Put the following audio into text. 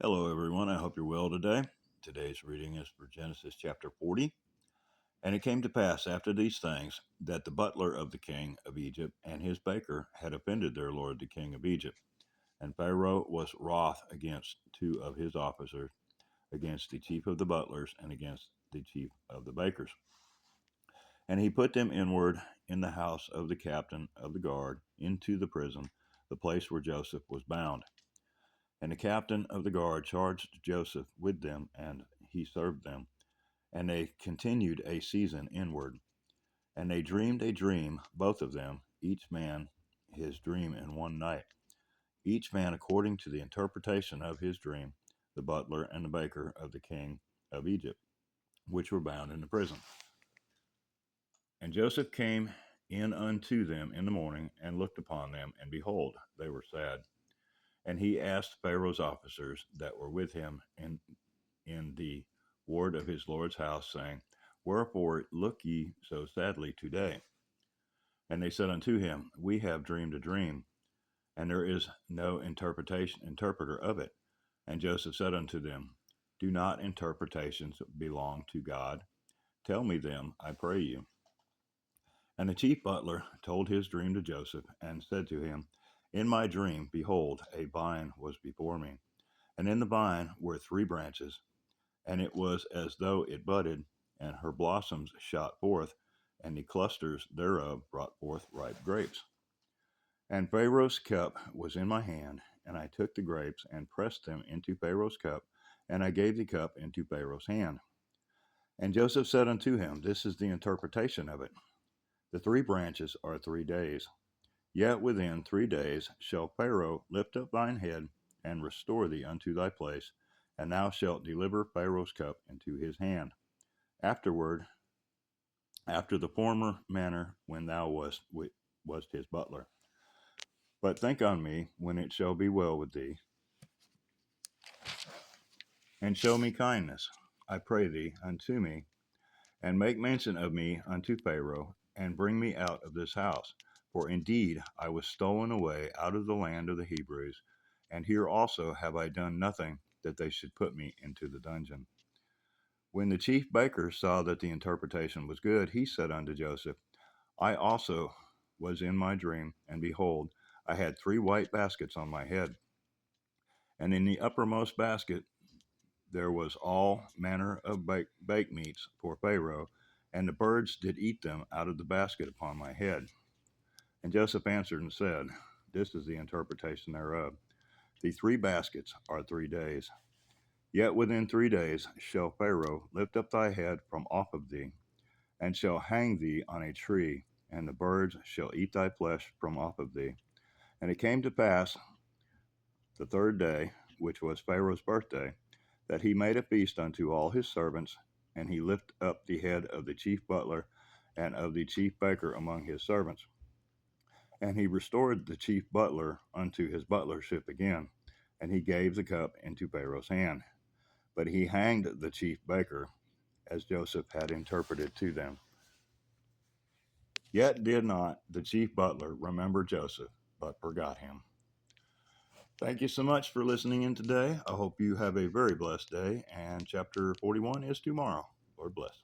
Hello, everyone. I hope you're well today. Today's reading is for Genesis chapter 40. And it came to pass after these things that the butler of the king of Egypt and his baker had offended their lord the king of Egypt. And Pharaoh was wroth against two of his officers, against the chief of the butlers and against the chief of the bakers. And he put them inward in the house of the captain of the guard into the prison, the place where Joseph was bound. And the captain of the guard charged Joseph with them, and he served them. And they continued a season inward. And they dreamed a dream, both of them, each man his dream in one night, each man according to the interpretation of his dream, the butler and the baker of the king of Egypt, which were bound in the prison. And Joseph came in unto them in the morning, and looked upon them, and behold, they were sad. And he asked Pharaoh's officers that were with him in the ward of his Lord's house, saying, Wherefore look ye so sadly today? And they said unto him, We have dreamed a dream, and there is no interpreter of it. And Joseph said unto them, Do not interpretations belong to God? Tell me them, I pray you. And the chief butler told his dream to Joseph, and said to him, In my dream, behold, a vine was before me, and in the vine were three branches, and it was as though it budded, and her blossoms shot forth, and the clusters thereof brought forth ripe grapes. And Pharaoh's cup was in my hand, and I took the grapes and pressed them into Pharaoh's cup, and I gave the cup into Pharaoh's hand. And Joseph said unto him, This is the interpretation of it. The three branches are 3 days. Yet within 3 days shall Pharaoh lift up thine head, and restore thee unto thy place, and thou shalt deliver Pharaoh's cup into his hand. Afterward, after the former manner when thou wast his butler. But think on me when it shall be well with thee, and show me kindness, I pray thee, unto me, and make mention of me unto Pharaoh, and bring me out of this house. For indeed I was stolen away out of the land of the Hebrews, and here also have I done nothing that they should put me into the dungeon. When the chief baker saw that the interpretation was good, he said unto Joseph, I also was in my dream, and behold, I had 3 white baskets on my head. And in the uppermost basket there was all manner of baked meats for Pharaoh, and the birds did eat them out of the basket upon my head. And Joseph answered and said, This is the interpretation thereof. The 3 baskets are 3 days. Yet within 3 days shall Pharaoh lift up thy head from off of thee, and shall hang thee on a tree, and the birds shall eat thy flesh from off of thee. And it came to pass the 3rd day, which was Pharaoh's birthday, that he made a feast unto all his servants, and he lifted up the head of the chief butler and of the chief baker among his servants. And he restored the chief butler unto his butlership again, and he gave the cup into Pharaoh's hand. But he hanged the chief baker, as Joseph had interpreted to them. Yet did not the chief butler remember Joseph, but forgot him. Thank you so much for listening in today. I hope you have a very blessed day, and chapter 41 is tomorrow. Lord bless.